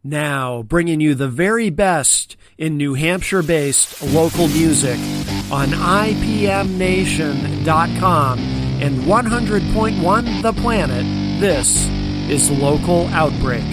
Now, bringing you the very best in New Hampshire-based local music on IPMNation.com and 100.1 The Planet, this is Local Outbreak.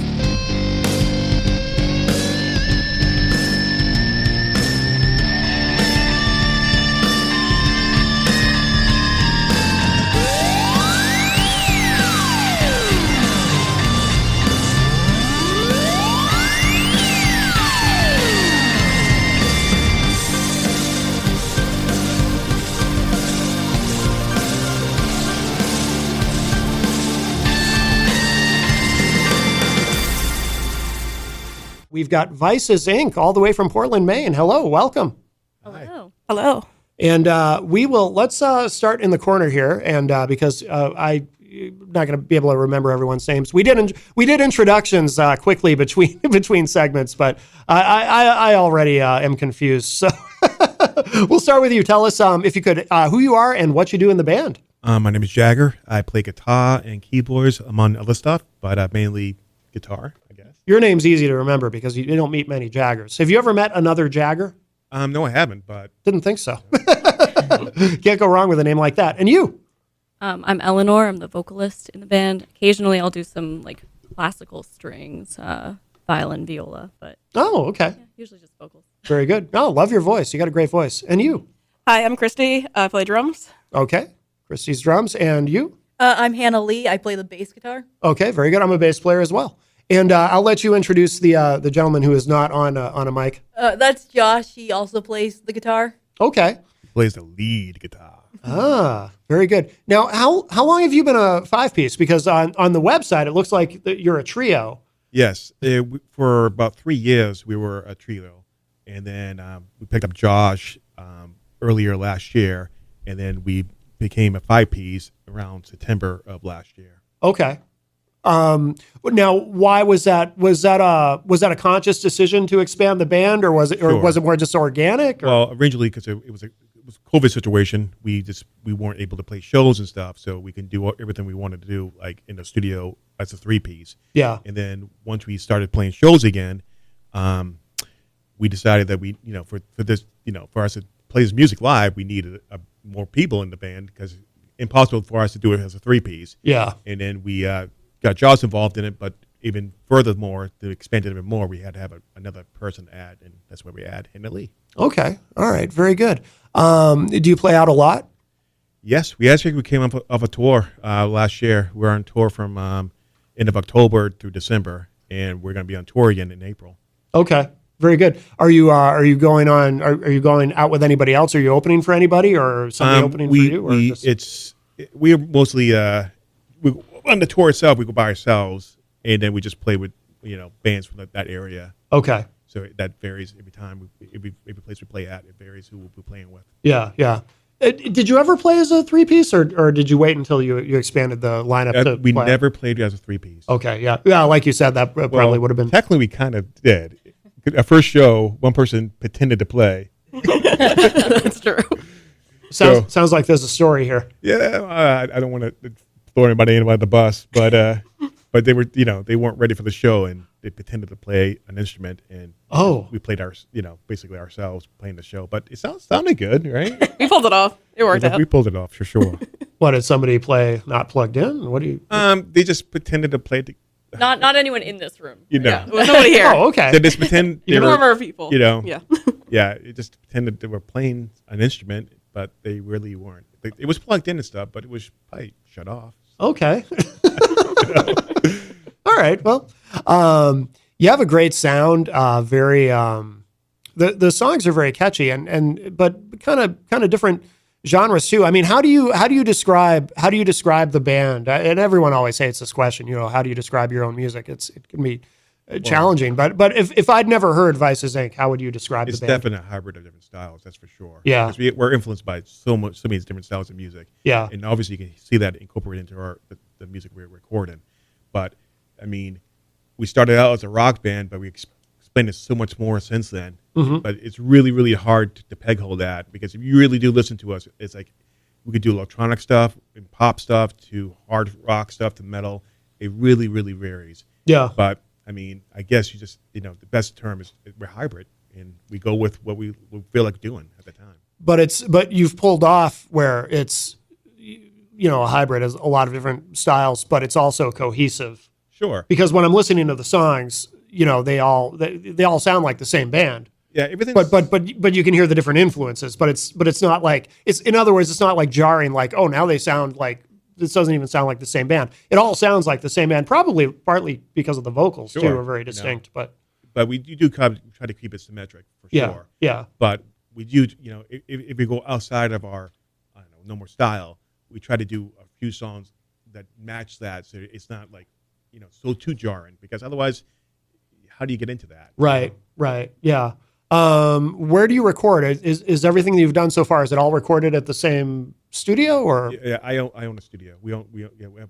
We've got Vices Inc. all the way from Portland, Maine. Hello, welcome. Hello. Hello. And let's start in the corner here. And because I'm not going to be able to remember everyone's names. We did introductions quickly between segments, but I already am confused. So we'll start with you. Tell us, if you could, who you are and what you do in the band. My name is Jagger. I play guitar and keyboards, among other stuff, but mainly guitar, I guess. Your name's easy to remember because you don't meet many Jaggers. Have you ever met another Jagger? No, I haven't, but... Didn't think so. Can't go wrong with a name like that. And you? I'm Eleanor. I'm the vocalist in the band. Occasionally I'll do some like classical strings, violin, viola, but... Oh, okay. Yeah, usually just vocals. Very good. Oh, love your voice. You got a great voice. And you? Hi, I'm Christy. I play drums. Okay. Christy's drums. And you? I'm Hannah Lee. I play the bass guitar. Okay, very good. I'm a bass player as well. And I'll let you introduce the gentleman who is not on a mic. That's Josh. He also plays the guitar. Okay. Plays the lead guitar. Ah, very good. Now, how long have you been a five-piece? Because on the website, it looks like you're a trio. Yes. For about 3 years, we were a trio. And then we picked up Josh earlier last year. And then we became a five-piece around September of last year. Okay. Now, why was that? Was that a conscious decision to expand the band, or was it more just organic? Or? Well, originally because it was a COVID situation, we weren't able to play shows and stuff, so we can do everything we wanted to do, like in the studio as a three-piece. Yeah. And then once we started playing shows again, we decided that for this, for us to play this music live, we needed more people in the band because it's impossible for us to do it as a three-piece. Yeah. And then we got Josh involved in it, but even furthermore, to expand it even more, we had to have another person add, and that's where we add Hannah Lee. Okay. All right. Very good. Do you play out a lot? Yes. We came up of a tour last year. We're on tour from end of October through December, and we're going to be on tour again in April. Okay. Very good. Are you going out with anybody else? Are you opening for anybody, or somebody opening for you? Or we're mostly on the tour itself. We go by ourselves, and then we just play with bands from that area. Okay. So that varies every time. Every place we play at, it varies who we'll be playing with. Yeah, yeah. Did you ever play as a three-piece, or did you wait until you expanded the lineup? We never played as a three-piece. Okay, yeah. Like you said, that probably would have been... Technically, we kind of did. Our first show, one person pretended to play. That's true. Sounds like there's a story here. Yeah, I don't want to throw anybody under the bus, but they were, they weren't ready for the show, and they pretended to play an instrument, and we played basically ourselves playing the show. But it sounded good, right? We pulled it off. It worked out. We pulled it off for sure. What, did somebody play not plugged in? What do you? They just pretended to play. Not anyone in this room. Yeah, there was nobody here. Oh, okay. They just pretend There were more people. Yeah. Yeah, it just pretended they were playing an instrument, but they really weren't. It was plugged in and stuff, but it was probably shut off. Okay. All right. Well, you have a great sound. Very. The songs are very catchy, but kind of different genres too. I mean, how do you describe the band? And everyone always hates this question. How do you describe your own music? It can be challenging. But if I'd never heard Vices Inc., how would you describe the band? It's definitely a hybrid of different styles. That's for sure. Yeah. Because we're influenced by so many different styles of music. Yeah. And obviously you can see that incorporated into the music we're recording. But I mean, we started out as a rock band, but we explained it so much more since then. Mm-hmm. But it's really, really hard to peg hold that, because if you really do listen to us, it's like we could do electronic stuff and pop stuff to hard rock stuff to metal. It really, really varies. Yeah. But I mean, I guess you just, the best term is we're hybrid, and we go with what we feel like doing at the time. But you've pulled off where it's, a hybrid is a lot of different styles, but it's also cohesive. Sure. Because when I'm listening to the songs, they all sound like the same band. Yeah, everything. But you can hear the different influences. But it's not like in other words, it's not like jarring. Like, oh, now they sound like this doesn't even sound like the same band. It all sounds like the same band. Probably partly because of the vocals too are very distinct. But we do try to keep it symmetric for sure. Yeah. But we do, if we go outside of our, I don't know, No More style, we try to do a few songs that match that, so it's not like, so too jarring. Because otherwise, how do you get into that? Right. Yeah. Where do you record? Is everything that you've done so far, is it all recorded at the same studio or? Yeah, I own a studio. We have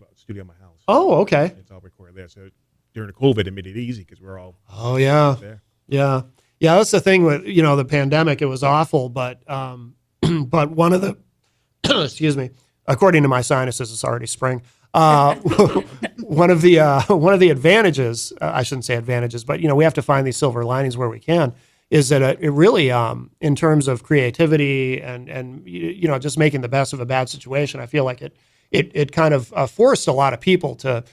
a studio in my house. Oh, okay. It's all recorded there. So during the COVID, it made it easy because we're all. Oh yeah. There. Yeah. Yeah. That's the thing with, the pandemic, it was awful, but one of the, excuse me, according to my sinuses, it's already spring. One of the advantages, I shouldn't say advantages, but we have to find these silver linings where we can, is that it really, in terms of creativity and just making the best of a bad situation, I feel like it kind of forced a lot of people to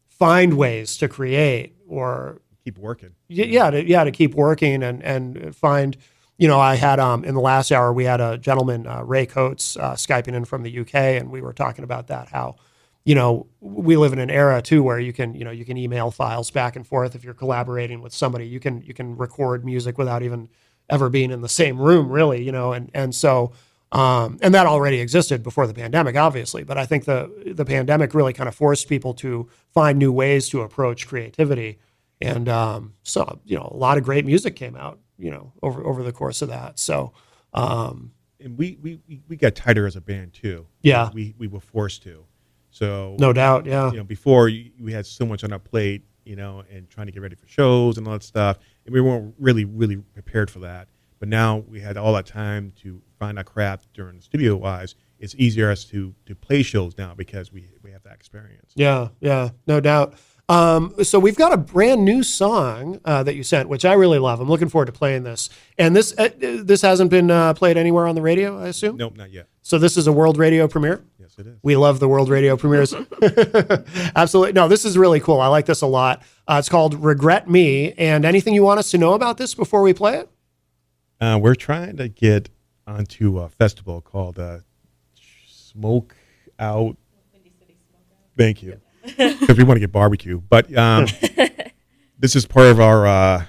find ways to create or keep working. To keep working and find. I had in the last hour we had a gentleman, Ray Coates, Skyping in from the UK, and we were talking about that, how we live in an era too where you can email files back and forth. If you're collaborating with somebody, you can record music without even ever being in the same room, really, and so and that already existed before the pandemic, obviously. But I think the pandemic really kind of forced people to find new ways to approach creativity, and so a lot of great music came out, over the course of that. So. And we got tighter as a band too. Yeah, we were forced to. So no doubt, yeah. Before we had so much on our plate, and trying to get ready for shows and all that stuff, and we weren't really prepared for that. But now we had all that time to find our craft during the studio wise. It's easier us to play shows now because we have that experience. Yeah, no doubt. So we've got a brand new song that you sent, which I really love. I'm looking forward to playing this. And this hasn't been played anywhere on the radio, I assume? Nope, not yet. So this is a world radio premiere? Yes, it is. We love the world radio premieres. Absolutely. No, this is really cool. I like this a lot. It's called Regret Me. And anything you want us to know about this before we play it? We're trying to get onto a festival called Smoke Out. Thank you. Because we want to get barbecue. But this is part of our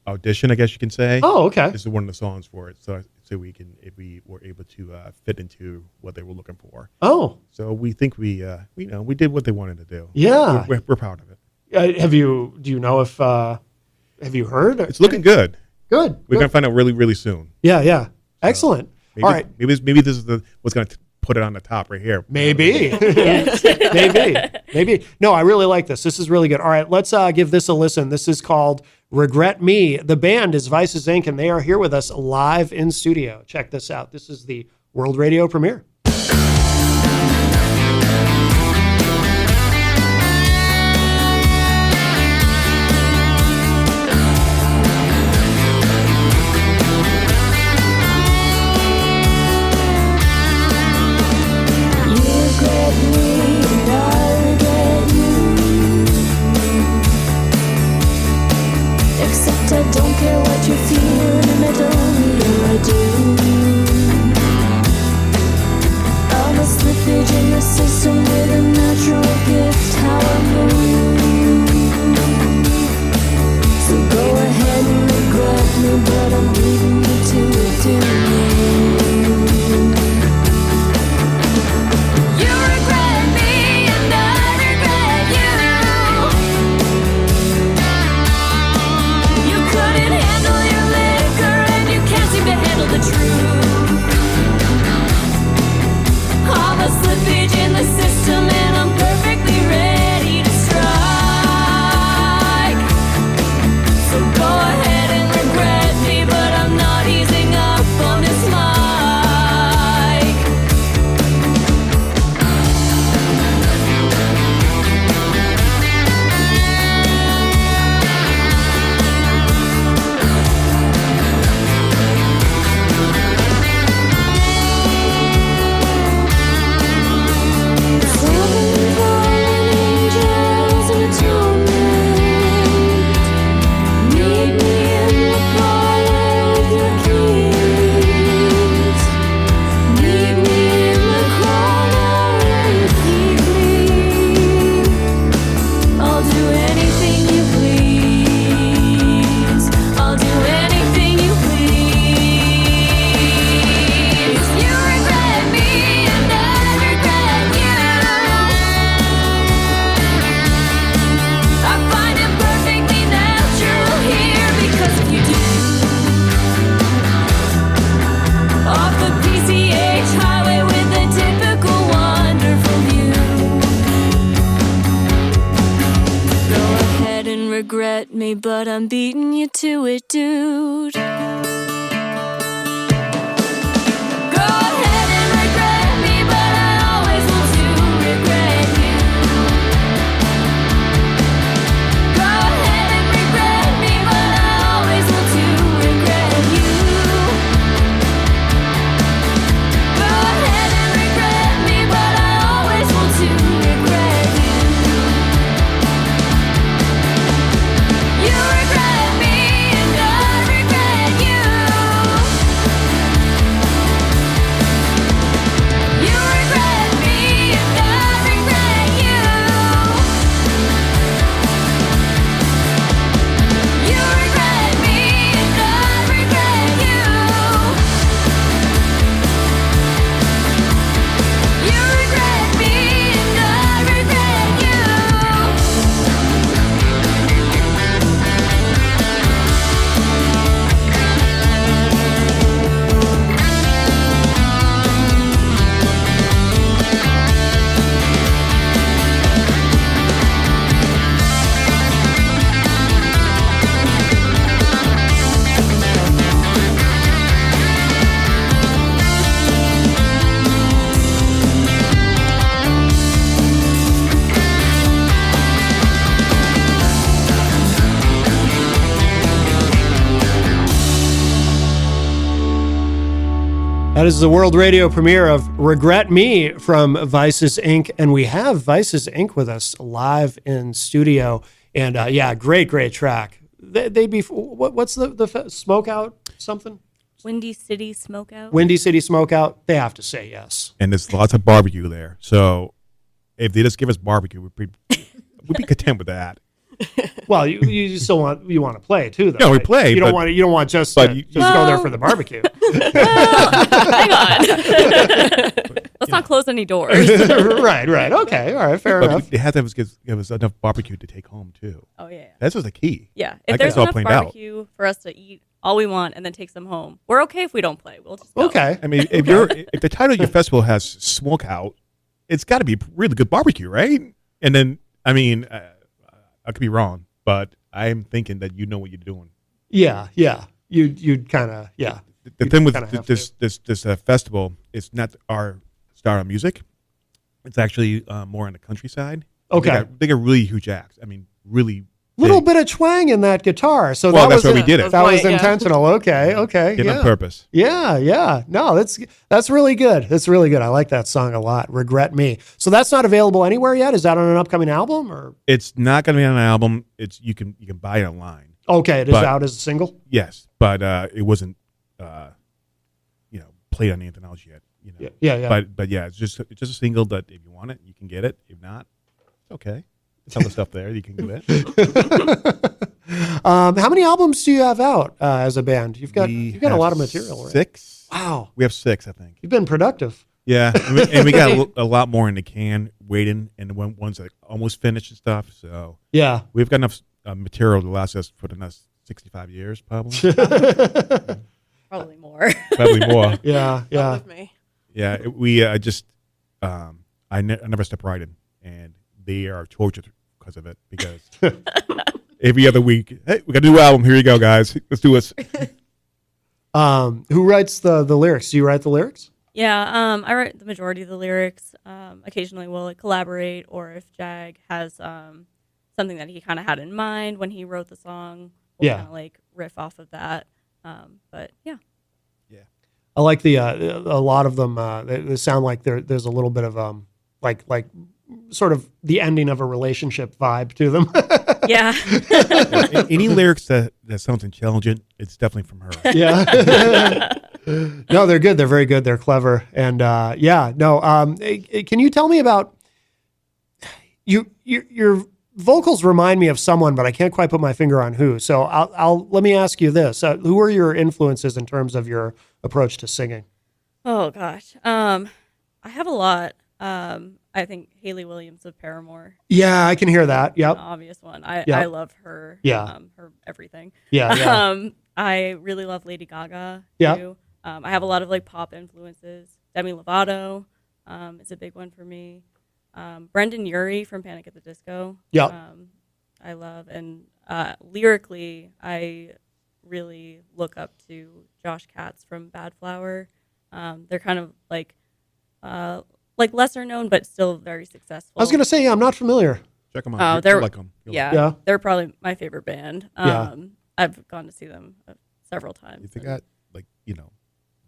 audition, I guess you can say. Oh, okay. This is one of the songs for it. So we can, if we were able to fit into what they were looking for. Oh. So we think we did what they wanted to do. Yeah. We're proud of it. Do you know if, have you heard? It's looking good. Good. We're going to find out really, really soon. Yeah. Excellent. Maybe, all right. Maybe this is what's going to put it on the top right here. Maybe. Maybe. No, I really like this. This is really good. All right, let's give this a listen. This is called Regret Me. The band is Vices Inc., and they are here with us live in studio. Check this out. This is the World Radio premiere. Slippage in the system, and I'm perfectly ready to strike. regret me, but I'm beating you to it, dude. Go ahead and regret me, but I always want to regret you. Go ahead and regret me, but I always want to regret you. Go ahead and regret me, but I always want to regret you. You regret me and I regret you. You regret me and I regret you. You regret me and I regret you. You regret me and I regret you. That is the world radio premiere of Regret Me from Vices Inc. And we have Vices Inc. with us live in studio. And yeah, great track. They be, what's the Smokeout something? Windy City Smokeout. Windy City Smokeout. They have to say yes. And there's lots of barbecue there. So if they just give us barbecue, we'd be content with that. Well, you still want to play too, though. Yeah, we right? play, You don't but- want just but to you- just go there for the barbecue. Hang on. Let's not close any doors. right. Okay. All right. Fair But enough. they have to give us enough barbecue to take home too. Oh yeah. That's just the key. Yeah. I If guess there's all enough planned out. barbecue for us to eat all we want and then take some home, we're okay if we don't play. We'll just go. Okay. I mean, if the title of your festival has Smokeout, it's got to be really good barbecue, right? And then, I mean, I could be wrong, but I'm thinking that you know what you're doing. Yeah. You'd kind of The thing with kinda have this festival, it's not our style of music. It's actually more on the countryside. Okay. They got really huge acts. I mean, really little big. bit of twang in that guitar. So Well, that that's was why we did it. That was Yeah. intentional. Okay. Did it Yeah. on purpose. Yeah. No, that's really good. That's really good. I like that song a lot. Regret Me. So that's not available anywhere yet. Is that on an upcoming album or? It's not going to be on an album. It's you can buy it online. Okay, it is But- out as a single. Yes, but it wasn't played on the anthology yet. Yeah. But yeah, it's just a single that if you want it, you can get it. If not, it's okay. It's other stuff there. You can do it. How many albums do you have out as a band? You've got a have lot of material, right? 6. Wow, We have 6, I think. you've been productive. Yeah, and we got a lot more in the can waiting, and the ones that almost finished and stuff. So Yeah. we've got enough material to last us for the next 65 years, probably. Probably more. Probably more. Yeah. Come with me. Yeah, I never step right in, and they are tortured because of it. Because every other week, hey, we got a new album. Here you go, guys. Let's do this. Who writes the lyrics? Do you write the lyrics? Yeah, I write the majority of the lyrics. Occasionally we'll collaborate, or if Jag has something that he kind of had in mind when he wrote the song, we'll Yeah. kind of riff off of that. But yeah. I like the a lot of them. They sound like there's a little bit of like sort of the ending of a relationship vibe to them. Yeah. Any lyrics that sounds intelligent, it's definitely from her. Yeah. No, they're good. They're very good. They're clever. And can you tell me about your vocals remind me of someone, but I can't quite put my finger on who. So let me ask you this: who are your influences in terms of your approach to singing? Oh gosh. I have a lot. I think Hayley Williams of Paramore. Yeah, I can hear that. An Yep. obvious one. Yeah. I love her. Yeah. Her everything. Yeah. I really love Lady Gaga Yeah. too. I have a lot of pop influences. Demi Lovato is a big one for me. Brendan Urie from Panic at the Disco. Yep. I love, and lyrically, I really look up to Josh Katz from Bad Flower. They're kind of like lesser known, but still very successful. I was gonna say, yeah, I'm not familiar. Check them Oh, out. they're You'll like them. Yeah. they're probably my favorite band. Yeah. I've gone to see them several times. If you got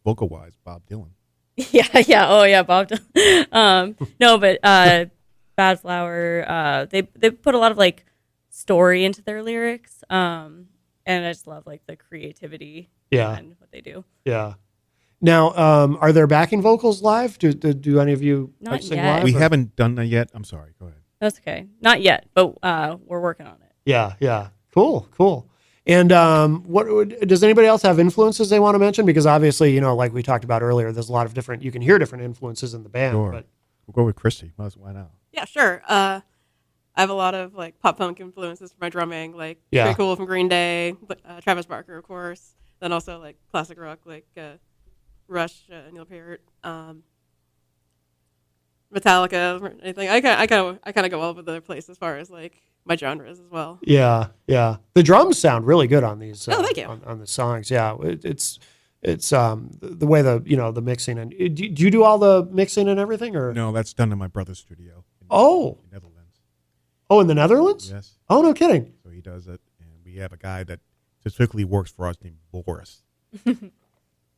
vocal wise, Bob Dylan. Yeah. Oh, yeah, Bob Dylan. No, but Bad Flower, they put a lot of like story into their lyrics, and I just love like the creativity behind what they do. Yeah. Now, are there backing vocals live? Do any of you Not sing yet. live? We or- haven't done that yet. I'm sorry. Go ahead. That's okay. Not yet, but we're working on it. Yeah. Cool. And does anybody else have influences they want to mention? Because obviously, like we talked about earlier, there's a lot of you can hear different influences in the band. Sure. But We'll go with Christy. Why not? Yeah, sure. I have a lot of like pop punk influences for my drumming, like Yeah. Pretty Cool from Green Day, Travis Barker, of course. Then also like classic rock, like Rush, Neil Peart, Metallica, or anything. I kind of go all over the place as far as like my genres as well. yeah. The drums sound really good on these. Oh, thank you. On the songs. Yeah. It's the way the mixing and do you do all the mixing and everything or No, that's done in my brother's studio. In Oh. the Netherlands. Oh, in the Netherlands? Yes. Oh, no kidding. So he does it, and we have a guy that specifically works for us named Boris.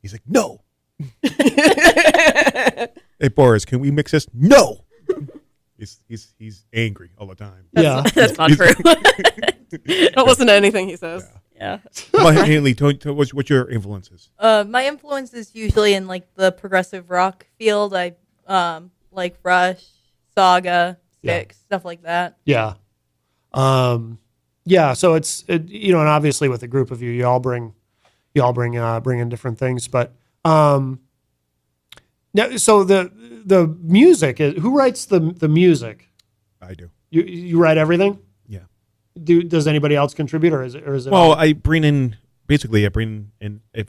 He's like, no. Hey Boris, can we mix this? No. He's angry all the time. Yeah. That's not true. Don't listen to anything he says. Yeah. Well, Haley, what's your influences? My influence is usually in like the progressive rock field. I like Rush, Saga, Styx, stuff like that. Yeah. So and obviously with a group of you all bring in different things, but now, so the music is, who writes the music? I do. You write everything? Yeah. Does anybody else contribute or is it Well, I bring in if it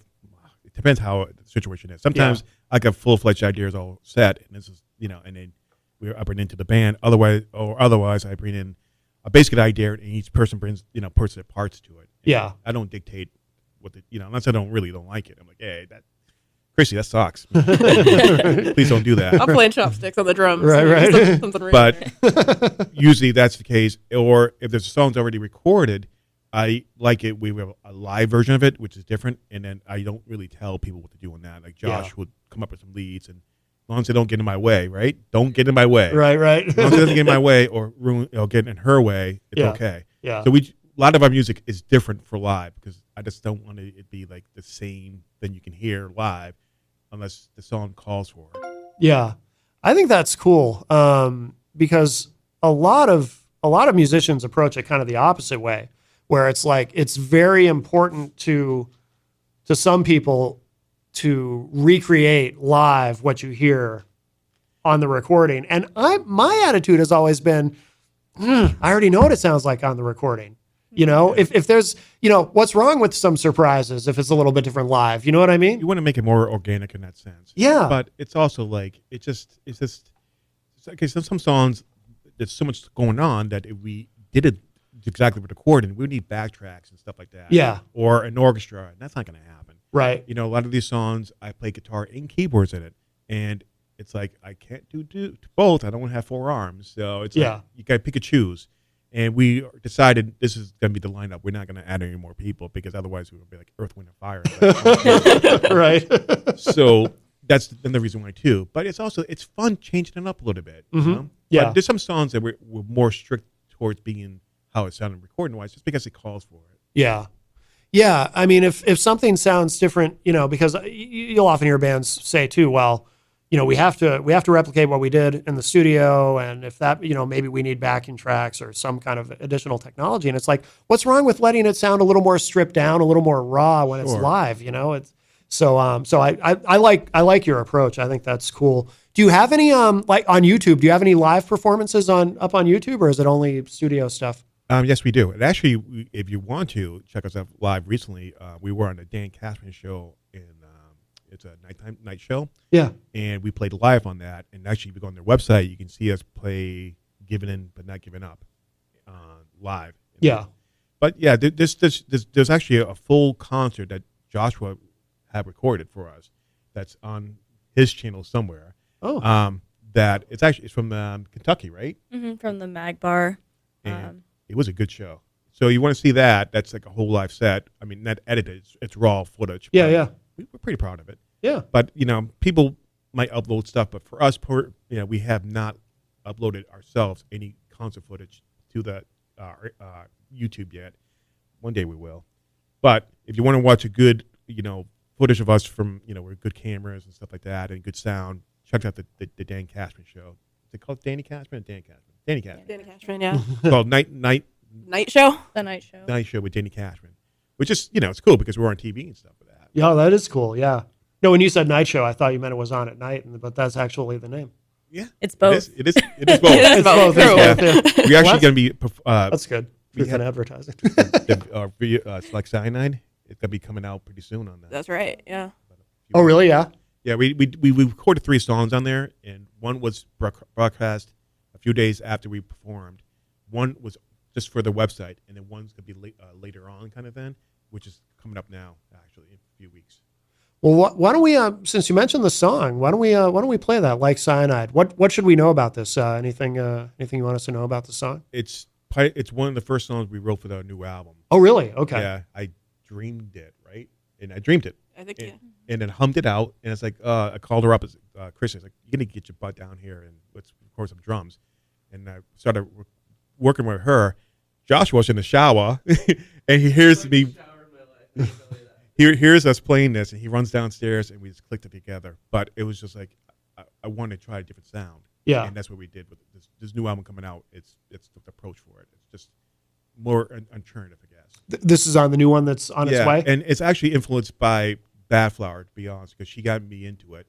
depends how the situation is. Sometimes I got full-fledged ideas all set, and this is and then I bring into the band. Otherwise I bring in a basic idea, and each person brings puts their parts to it. And Yeah. I don't dictate what unless I don't like it. I'm like, hey, Chrissy, that sucks. Please don't do that. I'm playing chopsticks on the drums. Right. Something right But there. usually that's the case. Or if there's a song's already recorded, I like it. We have a live version of it, which is different, and then I don't really tell people what to do on that. Like Josh would come up with some leads, and as long as they don't get in my way, right? Don't get in my way. Right. As long as it doesn't get in my way or ruin, get in her way, it's okay. Yeah. So a lot of our music is different for live because I just don't want it to be like the same thing you can hear live, unless the song calls for it. Yeah. I think that's cool. Because a lot of musicians approach it kind of the opposite way, where it's like it's very important to some people to recreate live what you hear on the recording. And my attitude has always been, I already know what it sounds like on the recording. If there's, what's wrong with some surprises if it's a little bit different live? You know what I mean? You want to make it more organic in that sense. Yeah. But it's also like it's just okay. So some songs, there's so much going on that if we did it exactly with recording, we would need backtracks and stuff like that. Yeah. Or an orchestra, and that's not going to happen. Right. A lot of these songs, I play guitar and keyboards in it, and it's like I can't do both. I don't have four arms, so it's like you got to pick and choose. And we decided this is going to be the lineup. We're not going to add any more people because otherwise we would be like Earth, Wind, and Fire. Right. So that's the reason why too. But it's fun changing it up a little bit. Yeah. But there's some songs that we're more strict towards being how it sounded recording wise, just because it calls for it. Yeah. Yeah. I mean, if something sounds different, because you'll often hear bands say too, well, we have to replicate what we did in the studio. And if that, maybe we need backing tracks or some kind of additional technology. And it's like, what's wrong with letting it sound a little more stripped down, a little more raw when it's live, it's so I like your approach. I think that's cool. Do you have any, like on YouTube, do you have any live performances up on YouTube or is it only studio stuff? Yes, we do. And actually, if you want to check us out live recently, we were on the Dan Cashman show it's a night show. Yeah. And we played live on that. And actually, if you go on their website, you can see us play Giving In But Not Giving Up live. Yeah. But yeah, there's actually a full concert that Joshua had recorded for us. That's on his channel somewhere. Oh. That it's from Kentucky, right? From the Mag Bar. And it was a good show. So you want to see that? That's like a whole live set. I mean, not edited; it's raw footage. Yeah, but yeah. We're pretty proud of it. Yeah. But people might upload stuff, but for us, we have not uploaded ourselves any concert footage to the YouTube yet. One day we will. But if you want to watch a good, footage of us from, with good cameras and stuff like that and good sound, check out the Dan Cashman show. Is it called Danny Cashman or Dan Cashman? Danny Cashman. Danny Cashman, yeah. It's called Night Show. The night show. Night Show with Danny Cashman, which is, it's cool because we're on TV and stuff with that. Yeah, that is cool. Yeah. No, when you said night show, I thought you meant it was on at night, but that's actually the name. Yeah. It's both. It is both. It's both. True. Yeah. We're actually going to be. That's good. we Truth had- in advertising. It's like Cyanide. It's going to be coming out pretty soon on that. That's right. Yeah. Oh, really? Yeah. Yeah, we recorded 3 songs on there, and one was broadcast a few days after we performed. One was just for the website, and then one's going to be later on kind of thing, which is coming up now, actually, in a few weeks. Well, why don't we? Since you mentioned the song, why don't we play that? Like Cyanide. What should we know about this? Anything you want us to know about the song? It's one of the first songs we wrote for the new album. Oh, really? Okay. Yeah, I dreamed it, right? And I dreamed it. I think, yeah. And then hummed it out, and it's like I called her up as Chris. I was like, "You're gonna get your butt down here and let's record some drums." And I started working with her. Joshua's in the shower, and he hears me. He hears us playing this, and he runs downstairs, and we just clicked it together. But it was just like I wanted to try a different sound. Yeah. And that's what we did with this new album coming out. It's the approach for it. It's just more alternative, I guess. This is on the new one that's on its way. And it's actually influenced by Bad Flower, to be honest, because she got me into it.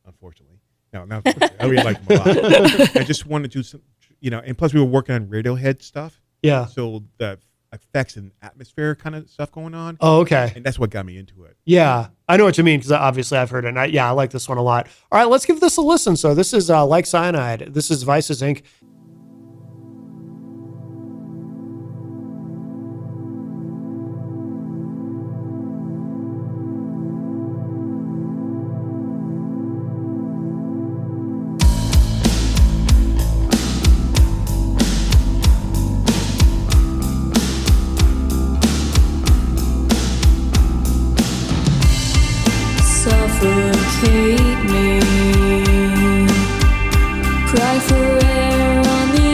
Unfortunately, no, I really like them a lot. I just wanted to do some, and plus we were working on Radiohead stuff. Yeah. So the effects and atmosphere kind of stuff going on. Oh, okay. And that's what got me into it. Yeah, I know what you mean because obviously I've heard it. And I like this one a lot. All right, let's give this a listen. So this is Like Cyanide. This is Vices Inc. Suffocate me, cry for air on the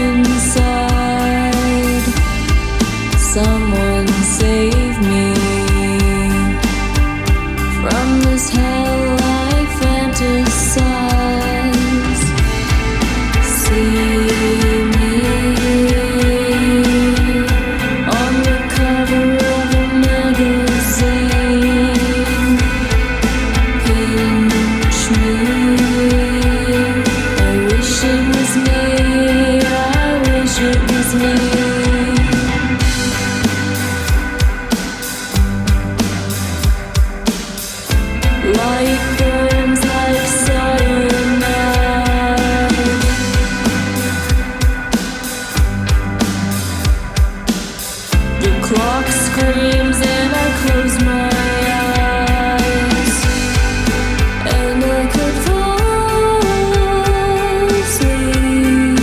inside. Someone save me from this hell I fantasize. See me on the cover of a magazine. Pinch me. I wish it was me. I wish it was me. Light burns like cyanide. The clock screams and I close my eyes, and I could fall asleep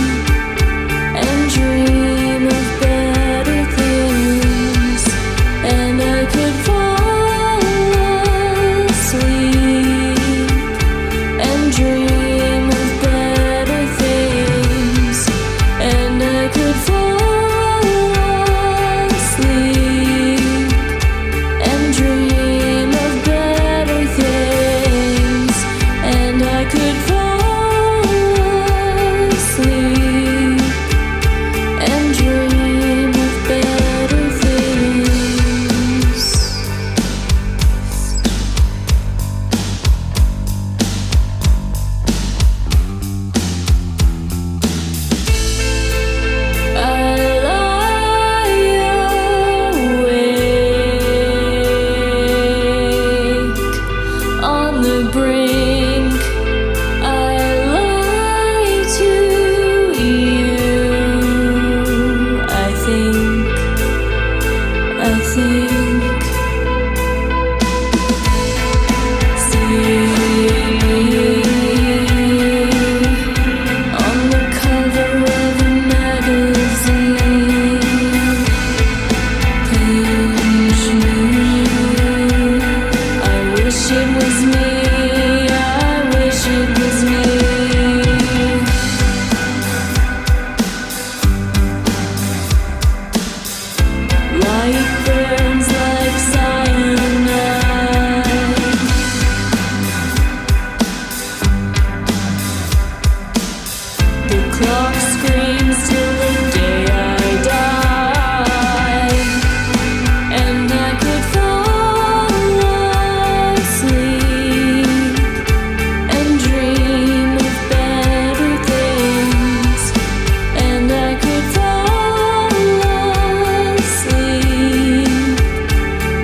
and dream of better things, and I could fall asleep and dream of better things, and I could fall asleep and dream think. See me on the cover of a magazine. Pinch me. I wish it was me. I wish it was me. Light burns like cyanide. The clock screams till the day I die, and I could fall asleep and dream of better things, and I could fall asleep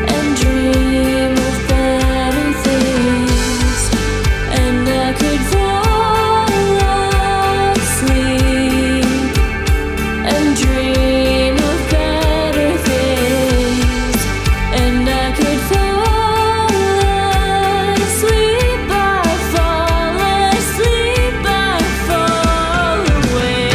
and dream of better things, and I could fall asleep and dream of better things, and I could fall asleep. I fall asleep. I fall away.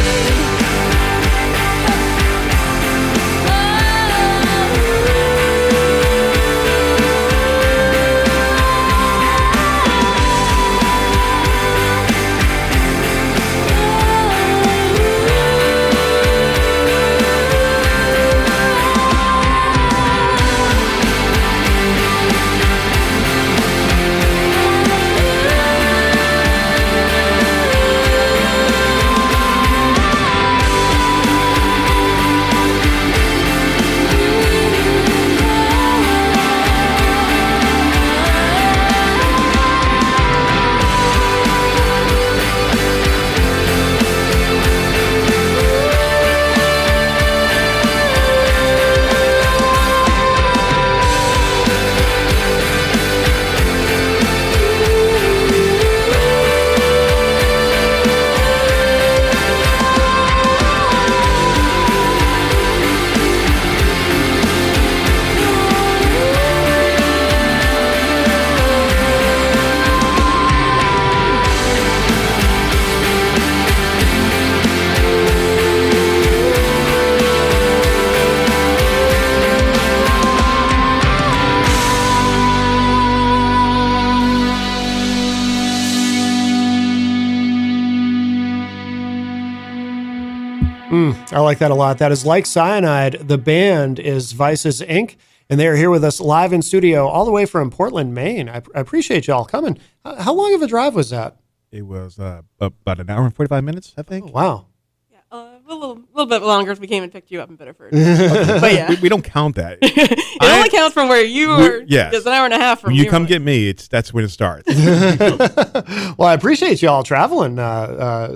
I like that a lot. That is Like Cyanide. The band is Vices Inc., and they are here with us live in studio all the way from Portland, Maine. I appreciate y'all coming. How long of a drive was that? It was about an hour and 45 minutes, I think. Oh, wow. Yeah, a little bit longer if we came and picked you up in Biddeford. But yeah, We don't count that. it only counts from where you were. yes. It's an hour and a half from When you here. come get me, that's when it starts. Well, I appreciate y'all traveling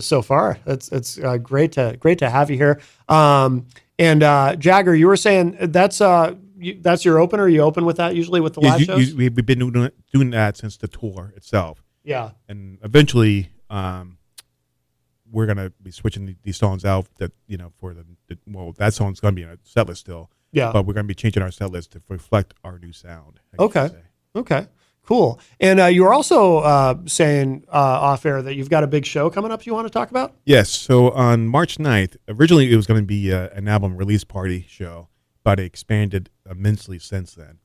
so far. It's great to have you here. And Jagger, you were saying that's your opener. You open with that usually with the live shows. We've been doing that since the tour itself. Yeah. And eventually, we're gonna be switching these songs out. That for that song's gonna be in a set list still. Yeah. But we're gonna be changing our set list to reflect our new sound. Okay. Cool. And you were also saying off air that you've got a big show coming up you want to talk about? Yes. So on March 9th, originally it was going to be an album release party show, but it expanded immensely since then.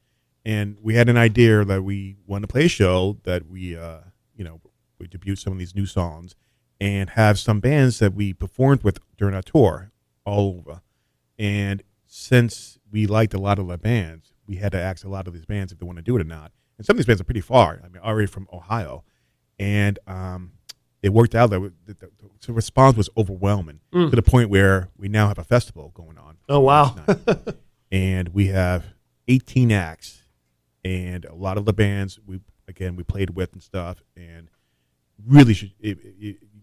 And we had an idea that we wanted to play a show that we debut some of these new songs and have some bands that we performed with during our tour all over. And since we liked a lot of the bands, we had to ask a lot of these bands if they want to do it or not. And some of these bands are pretty far. I mean, already from Ohio. And it worked out that the response was overwhelming to the point where we now have a festival going on. Oh, wow. And we have 18 acts. And a lot of the bands we played with and stuff. And really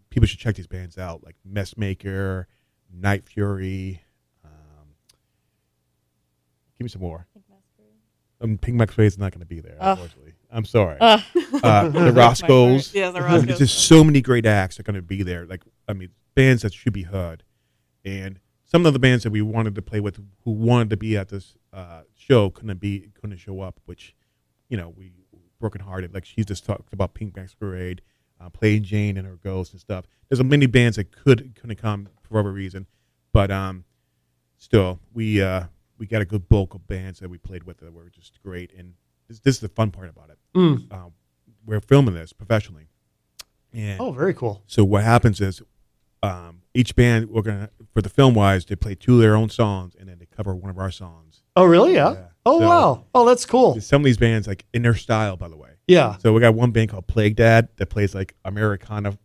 people should check these bands out, like Messmaker, Night Fury. Give me some more. Pink Maxway is not going to be there, unfortunately. I'm sorry. The Roscoes. Yeah, the Roscoes. There's so many great acts that are going to be there. Bands that should be heard. And some of the bands that we wanted to play with who wanted to be at this show couldn't show up, which, we brokenhearted. Like she just talked about Pink Masquerade, Plain Jane and her Ghost and stuff. There's many bands that couldn't come for whatever reason, but still we got a good bulk of bands that we played with that were just great, and this is the fun part about it. We're filming this professionally, and very cool. so what happens is each band for the film wise, they play 2 of their own songs and then they cover one of our songs. Oh, really? Yeah. Yeah. Oh, So- wow. Oh, that's cool. Some of these bands, like in their style, by the way. Yeah. So we got one band called Plague Dad that plays like Americana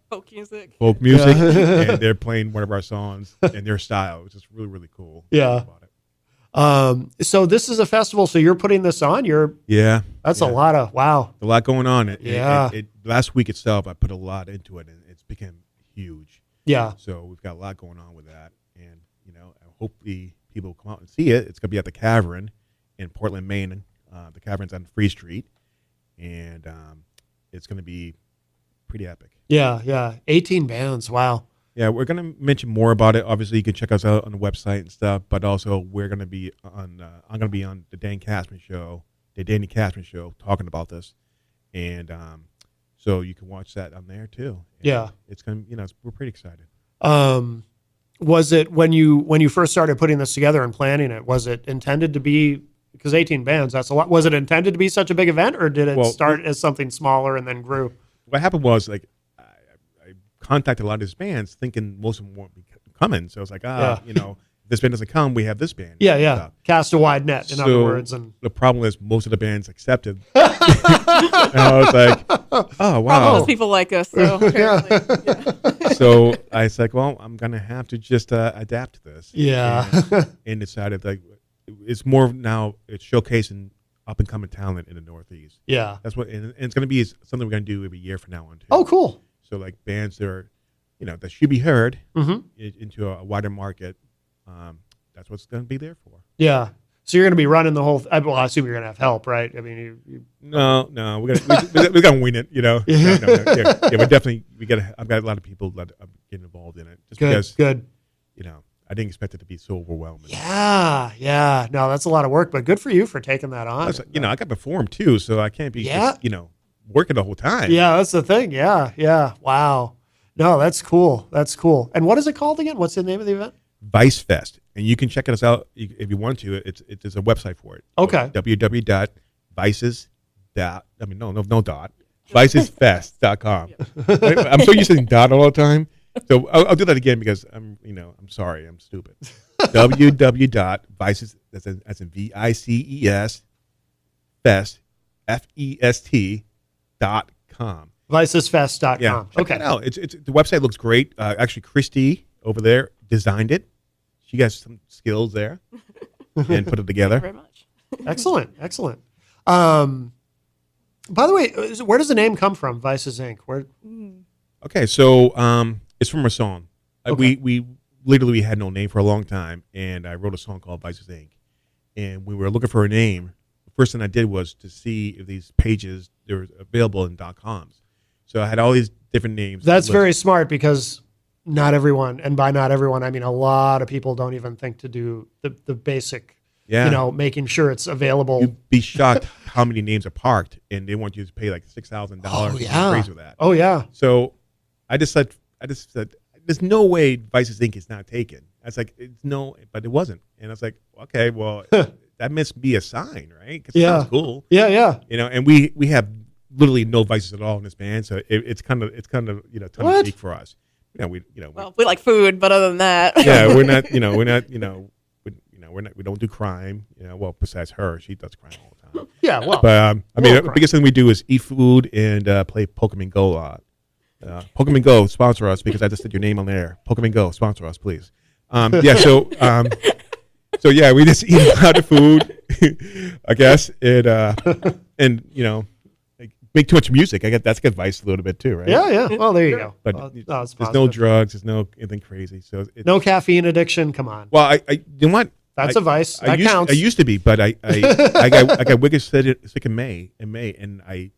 Folk music. folk music, Yeah. and they're playing one of our songs in their style, which is really, really cool. Yeah. About it. So this is a festival. So you're putting this on. Yeah. That's Yeah. a lot of wow. A lot going on. Yeah. Last week itself, I put a lot into it, and it's become huge. Yeah. So we've got a lot going on with that, and hopefully people will come out and see it. It's going to be at the Cavern in Portland, Maine. The Cavern's on Free Street, and it's going to be pretty epic. Yeah. Yeah. 18 bands. Wow. Yeah, we're going to mention more about it. Obviously, you can check us out on the website and stuff, but also we're going to be on. I'm going to be on the Danny Cashman show, talking about this, and so you can watch that on there too. And Yeah. it's going to, we're pretty excited. Was it when you first started putting this together and planning it, was it intended to be, because 18 bands, that's a lot. Was it intended to be such a big event, or did it start as something smaller and then grew? What happened was, like, I contacted a lot of these bands thinking most of them won't be coming. So I was like, if this band doesn't come, we have this band. Yeah. Yeah. Cast a wide net, in other words. And the problem is most of the bands accepted. And I was like, oh, Probably wow. those people like us. So apparently, yeah. So I was like, well, I'm going to have to just adapt to this. Yeah. And decided, like, it's more now, it's showcasing up and coming talent in the Northeast. Yeah. That's what, and it's going to be something we're going to do every year from now on too. Oh, cool. So like bands that are, that should be heard Mm-hmm. into a wider market. That's what's going to be there for. Yeah. So you're going to be running the whole. Well, I assume you're going to have help, right? I mean, No, we're gonna wing it. Yeah. We're definitely I've got a lot of people that are getting involved in it. Just because good. I didn't expect it to be so overwhelming. Yeah, yeah. No, that's a lot of work, but good for you for taking that on. Plus, I got to perform too, so I can't be just, working the whole time. Yeah, that's the thing. Yeah, yeah. Wow. No, that's cool. That's cool. And what is it called again? What's the name of the event? Vice Fest, and you can check us out if you want to. There's a website for it. Okay. Vicesfest.com. I'm so used to saying dot all the time, so I'll do that again because I'm sorry, I'm stupid. www.vices, that's in VICES fest FEST.com. Vicesfest.com. Yeah, check Okay. that out. It's the website looks great. Actually, Christy over there designed it. She got some skills there and put it together. Very much. Excellent. Excellent. By the way, where does the name come from, Vices Inc.? Where? Okay, so it's from a song. Okay. We literally had no name for a long time, and I wrote a song called Vices Inc. And we were looking for a name. The first thing I did was to see if these pages they were available in .coms. So I had all these different names. That's very smart because not everyone, and by not everyone, I mean a lot of people don't even think to do the basic, making sure it's available. You'd be shocked how many names are parked, and they want you to pay like $6,000. Oh, yeah. Raise with that. Oh, yeah. So I just said, there's no way Vices Inc. is not taken. I was like, but it wasn't. And I was like, okay, well, that must be a sign, right? Because it sounds cool. Yeah, yeah. And we have literally no vices at all in this band, so it's kind of tongue in cheek for us. We like food, but other than that, we don't do crime. Well, besides her, she does crime all the time. Yeah, well. But the biggest thing we do is eat food and play Pokemon Go a lot. Pokemon Go, sponsor us because I just said your name on there. Pokemon Go, sponsor us, please. So yeah, we just eat a lot of food, I guess, and make too much music. I guess that's good advice a little bit too, right? Yeah, yeah. Well, there you go. But that's there's no drugs, there's no anything crazy. So no caffeine addiction. Come on. Well, you know what? That's a vice. That counts. I used to be, but I got wicked sick in May, and I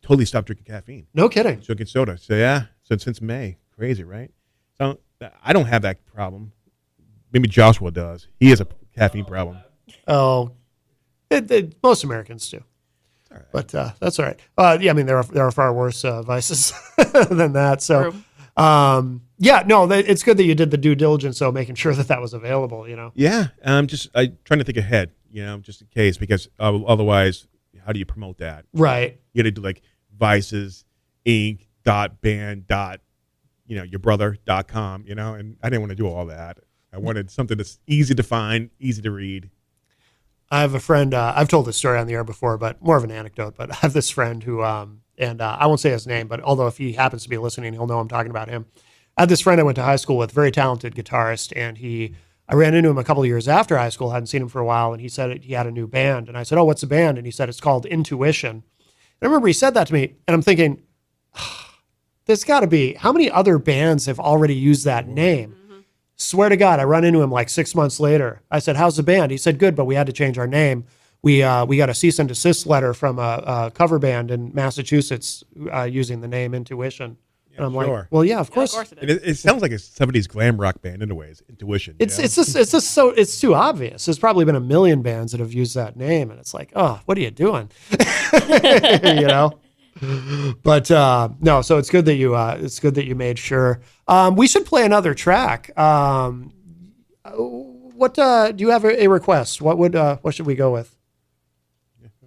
totally stopped drinking caffeine. No kidding. Drinking soda. So yeah, since May, crazy, right? So I don't have that problem. Maybe Joshua does. He has a caffeine problem. Oh, most Americans do. But that's all right. Yeah, I mean there are far worse vices than that. So, yeah, no, it's good that you did the due diligence, so making sure that was available. Yeah, I'm trying to think ahead. Just in case, because otherwise, how do you promote that? Right. You got to do like Vices Inc. .band. Yourbrother.com. And I didn't want to do all that. I wanted something that's easy to find, easy to read. I have a friend. I've told this story on the air before, but more of an anecdote. But I have this friend who, and I won't say his name, but although if he happens to be listening, he'll know I'm talking about him. I had this friend I went to high school with, very talented guitarist, and I ran into him a couple of years after high school, hadn't seen him for a while, and he said he had a new band. And I said, "Oh, what's the band?" And he said, "It's called Intuition." And I remember he said that to me, and I'm thinking, there's got to be, how many other bands have already used that name? Swear to God, I run into him like 6 months later. I said, "How's the band?" He said, "Good, but we had to change our name. We got a cease and desist letter from a cover band in Massachusetts using the name Intuition." And I'm sure. like, "Well, yeah, of course." it is. It sounds like a 70s glam rock band in a way. It's Intuition. It's just so it's too obvious. There's probably been a million bands that have used that name, and it's like, oh, what are you doing? But no, so it's good that you made sure. We should play another track. What do you have a request? What should we go with?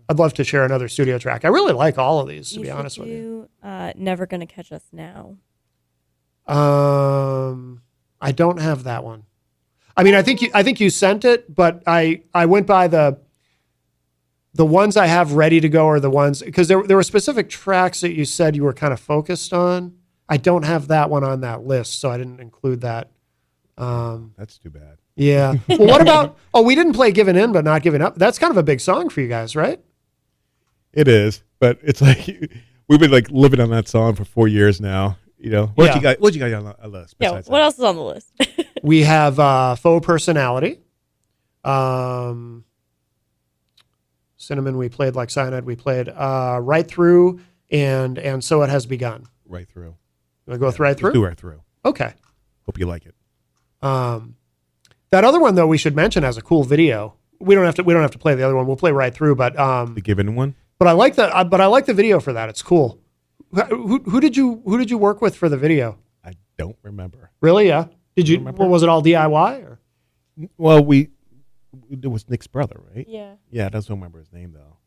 I'd love to share another studio track. I really like all of these, to be honest with you. Never Gonna Catch Us Now. I don't have that one. I mean, I think you sent it, but I went by the ones I have ready to go are the ones, because there were specific tracks that you said you were kind of focused on. I don't have that one on that list, so I didn't include that. That's too bad. Yeah. Well, what about? Oh, we didn't play "Giving In" but Not Giving Up. That's kind of a big song for you guys, right? It is, but it's like we've been like living on that song for 4 years now. What you got on the list? Yeah. What else is on the list? We have Faux Personality. Cinnamon, we played Like Cyanide. We played Right Through and So It Has Begun. Right Through. You want to go with Right Through? Let's do Right Through. Okay. Hope you like it. That other one though we should mention has a cool video. We don't have to play the other one. We'll play Right Through, but The Given one. But I like that. But I like the video for that. It's cool. Who did you work with for the video? I don't remember. Really? Yeah. Did you? Well, was it all DIY or? Well, it was Nick's brother, right? Yeah. Yeah, I don't remember his name though.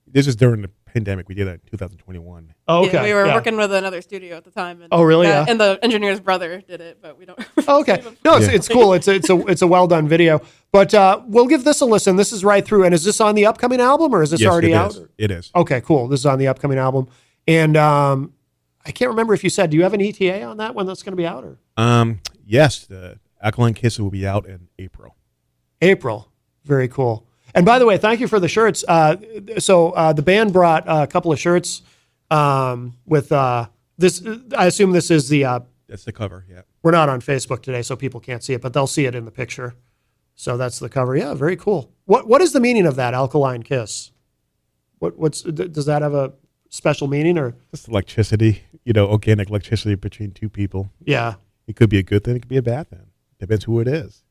This is during the pandemic. We did that in 2021. Oh, okay. Yeah, we were working with another studio at the time. And, Oh, really? Yeah. And the engineer's brother did it, but we don't. Oh, okay. No, it's cool. It's a well done video. But we'll give this a listen. This is Right Through. And is this on the upcoming album or is this Yes, already it out? is. It is. Okay, cool. This is on the upcoming album. And I can't remember if you said, do you have an ETA on that when that's going to be out? Or Yes, the Alkaline Kiss will be out in April. April. Very cool. And by the way, thank you for the shirts. So the band brought a couple of shirts with this. I assume this is the. That's the cover. Yeah. We're not on Facebook today, so people can't see it, but they'll see it in the picture. So that's the cover. Yeah, very cool. What is the meaning of that Alkaline Kiss? Does that have a special meaning or? Just electricity, organic electricity between two people. Yeah. It could be a good thing. It could be a bad thing. Depends who it is.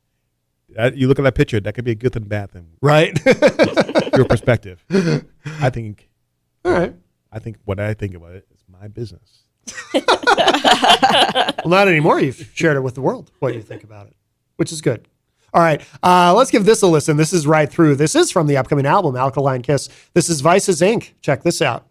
You look at that picture, that could be a good thing, bad thing. Right. Your perspective. I think. All right. I think what I think about it is my business. Well, not anymore. You've shared it with the world, what you think about it, which is good. All right. Let's give this a listen. This is Right Through. This is from the upcoming album, Alkaline Kiss. This is Vices Inc. Check this out.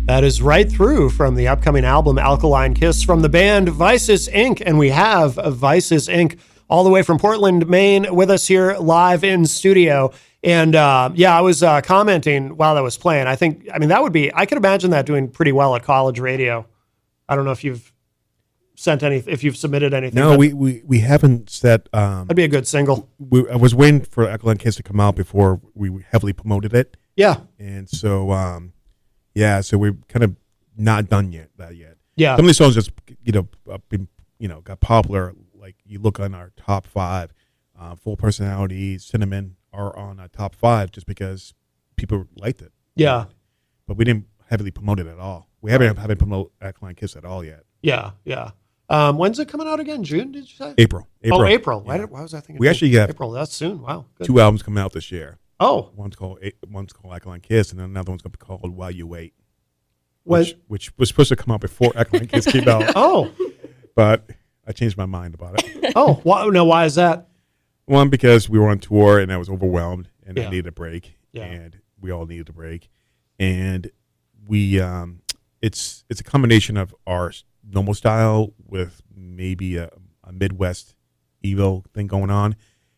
That is Right Through from the upcoming album Alkaline Kiss from the band Vices Inc. And we have Vices Inc. all the way from Portland, Maine with us here live in studio. And I was commenting while that was playing. I mean, that would be, I could imagine that doing pretty well at college radio. I don't know if you've if you've submitted anything. No, we haven't set. That'd be a good single. I was waiting for Alkaline Kiss to come out before we heavily promoted it. Yeah. And so, so we're kind of not done yet. Yeah. Some of these songs just, got popular. Like you look on our top 5, Full Personality, Cinnamon are on our top 5 just because people liked it. Yeah. But we didn't heavily promote it at all. We haven't promoted Alkaline Kiss at all yet. Yeah. Yeah. When's it coming out again? June, did you say? April. Oh, April. Yeah. Why was I thinking? We actually have April. That's soon. Wow. Good. 2 albums coming out this year. Oh. One's called Alkaline Kiss, and another one's going to be called While You Wait, When? which was supposed to come out before Alkaline Kiss came out. Oh. But I changed my mind about it. Oh. Why is that? One, because we were on tour and I was overwhelmed and Yeah. I needed a break. Yeah. And we all needed a break. And we it's a combination of our normal style with maybe a Midwest Evo thing going on.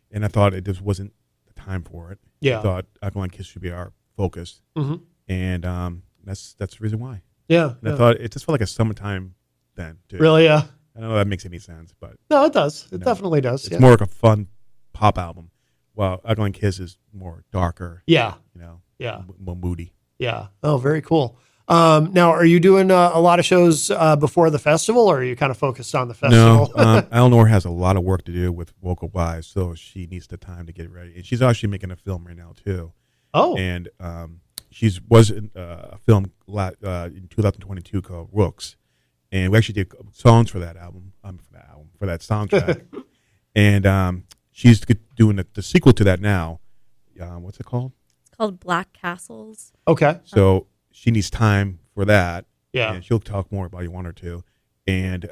And I thought it just wasn't the time for it. Yeah. I thought Alkaline Kiss should be our focus. Mm-hmm. And that's the reason why. Yeah. And I thought it just felt like a summertime then too. Really? Yeah. I don't know if that makes any sense, but No, it does. It definitely does. it's Yeah. more like a fun pop album. While Alkaline Kiss is more darker, Yeah. more moody. Yeah. Oh, very cool. Now, are you doing a lot of shows before the festival, or are you kind of focused on the festival? No, Eleanor has a lot of work to do with vocal wise, so she needs the time to get ready. And she's actually making a film right now too. Oh. And she was in a film in 2022 called Rooks, and we actually did songs for that album. For that soundtrack. And she's doing the sequel to that now. What's it called? It's called Black Castles. Okay. So she needs time for that. Yeah. And she'll talk more about it if you want her to. And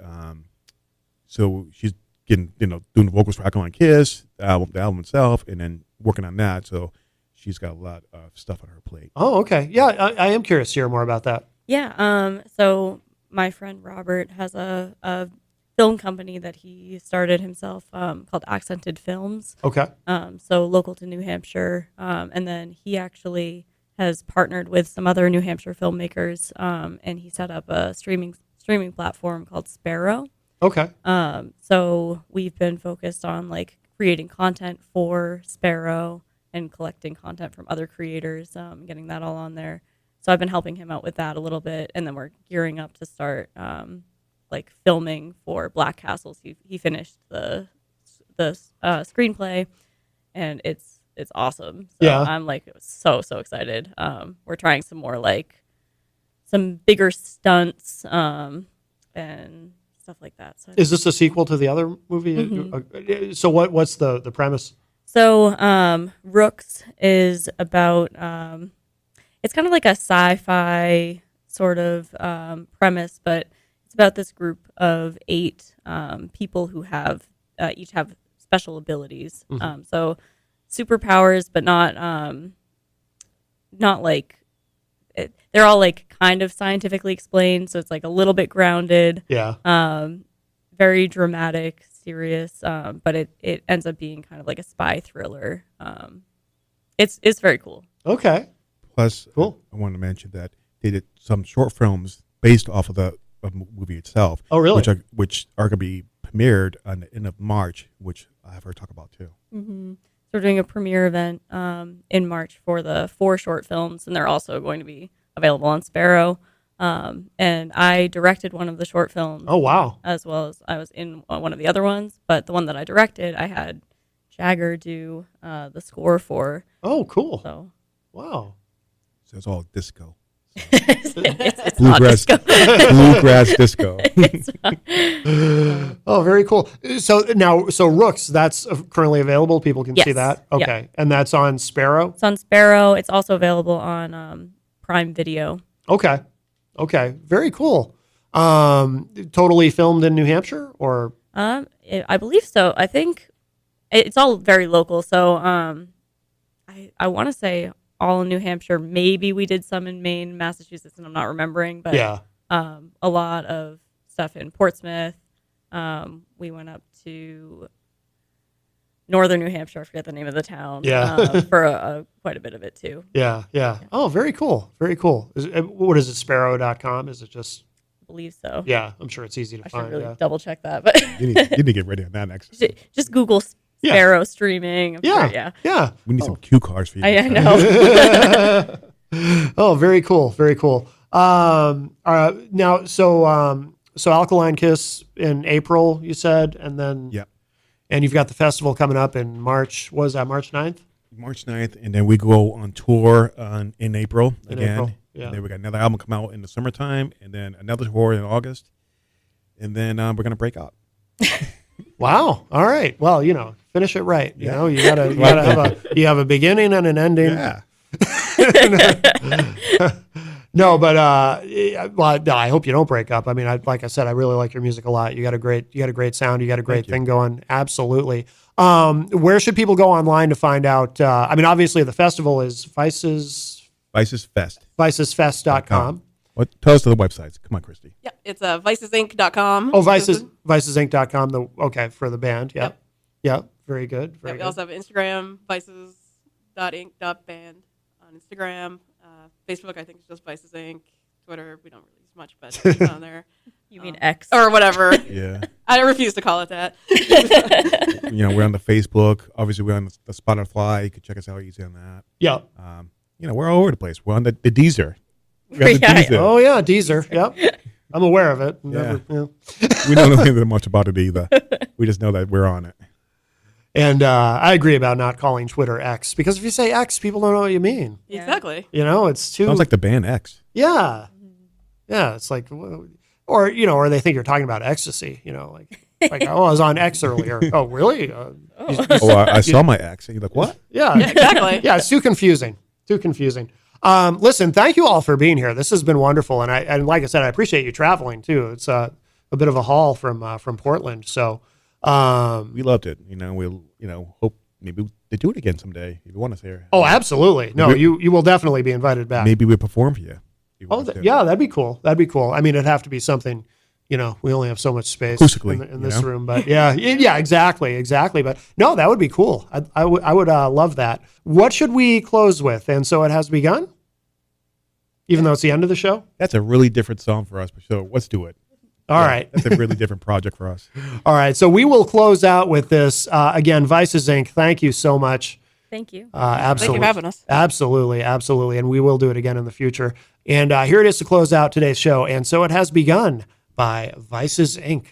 so she's doing the vocals for Alkaline Kiss, the album itself, and then working on that. So she's got a lot of stuff on her plate. Oh, okay. Yeah, I am curious to hear more about that. Yeah. So my friend Robert has a film company that he started himself called Accented Films. Okay. So local to New Hampshire. And then he actually has partnered with some other New Hampshire filmmakers, and he set up a streaming platform called Sparrow. Okay. So we've been focused on like creating content for Sparrow and collecting content from other creators, getting that all on there. So I've been helping him out with that a little bit, and then we're gearing up to start like filming for Black Castles. He finished the screenplay, and it's awesome. So Yeah. I'm like so excited. We're trying some more like some bigger stunts and stuff like that. So Is this a sequel to the other movie? Mm-hmm. So what's the premise? So Rooks is about it's kind of like a sci-fi sort of premise, but it's about this group of 8 people who have each have special abilities. So superpowers, but not like they're all like kind of scientifically explained. So it's like a little bit grounded. Yeah. Very dramatic, serious, but it ends up being kind of like a spy thriller. It's very cool. Okay. Plus, Cool. I wanted to mention that they did some short films based off of the movie itself. Oh, really? Which are going to be premiered on the end of March, which I have her talk about too. Mm-hmm. So we're doing a premiere event in March for the 4 short films, and they're also going to be available on Sparrow. And I directed one of the short films. Oh, wow. As well as I was in one of the other ones, but the one that I directed, I had Jagger do the score for. Oh, cool. So Wow. So it's all disco. it's not Bluegrass, disco. bluegrass disco. Oh, very cool. So Rooks, that's currently available. People can see Yes. that. Yeah. Okay. And that's on Sparrow? It's on Sparrow. It's also available on Prime Video. Okay. Okay. Very cool. Totally filmed in New Hampshire or? I believe so. I think it's all very local. So I want to say all in New Hampshire. Maybe we did some in Maine, Massachusetts, and I'm not remembering. But Yeah. a lot of stuff in Portsmouth. We went up to northern New Hampshire. I forget the name of the town. Yeah. For quite a bit of it too. Yeah. Oh, very cool. Very cool. What is it? Sparrow.com? Is it just? I believe so. Yeah, I'm sure it's easy to I should find. really Yeah. double check that, but You need to get ready on that next. just Google Sparrow streaming. I'm Yeah. sure, Yeah. We need some cue cards for you. I know. Oh, very cool. Very cool. Now, so Alkaline Kiss in April, you said, and then Yep. and you've got the festival coming up in March. What was that, March 9th? March 9th, and then we go on tour in April In again. April, yeah. And then we got another album come out in the summertime, and then another tour in August, and then we're gonna break up. Wow. All right. Well, finish it right. You Yeah. know, you gotta have a beginning and an ending. Yeah. No, but well, no, I hope you don't break up. I mean, like I said, I really like your music a lot. You got a great sound. You got a great thing going. Absolutely. Where should people go online to find out? I mean, obviously the festival is Vices Fest. vicesfest.com. What? Tell us the websites. Come on, Christy. Yeah, it's vicesinc.com. Oh, vicesinc.com. Okay, for the band. Yeah. Yep. Yeah. Very good. Yeah, Very we good. also have Instagram, vices.inc.band on Instagram. Facebook, I think it's just Vices Inc. Twitter, we don't really use much, but it's on there. You mean X? Or whatever. Yeah. I refuse to call it that. We're on the Facebook. Obviously, we're on the Spotify. You can check us out easy on that. Yeah. We're all over the place. We're on the Deezer. We have the Yeah. Deezer. Oh yeah, Deezer. Yep. I'm aware of it. Never, Yeah. We don't know anything much about it either. We just know that we're on it. And I agree about not calling Twitter X, because if you say X, people don't know what you mean. Yeah. Exactly. It's too. Sounds like the band X. Yeah. Yeah. It's like, or they think you're talking about ecstasy, like, oh, I was on X earlier. Oh, really? I saw my X. And you're like, what? Yeah. Yeah, exactly. Yeah. It's too confusing. Listen, thank you all for being here. This has been wonderful. And like I said, I appreciate you traveling too. It's a bit of a haul from Portland. So, We loved it. We'll, hope maybe they do it again someday if you want us here. oh, absolutely. No, you will definitely be invited back. Maybe we perform for you. if you Oh, want us to. yeah, that'd be cool. I mean, it'd have to be something, we only have so much space Acoustically, in this room, but yeah, exactly. But no, that would be cool. I would love that. What should we close with? And so it has begun, even though it's the end of the show. That's a really different song for us, but so let's do it. All right. That's a really different project for us. All right. So we will close out with this again. Vices Inc. Thank you so much. Thank you. Absolutely. Thank you for having us. Absolutely. And we will do it again in the future. And here it is to close out today's show. And so it has begun by Vices Inc.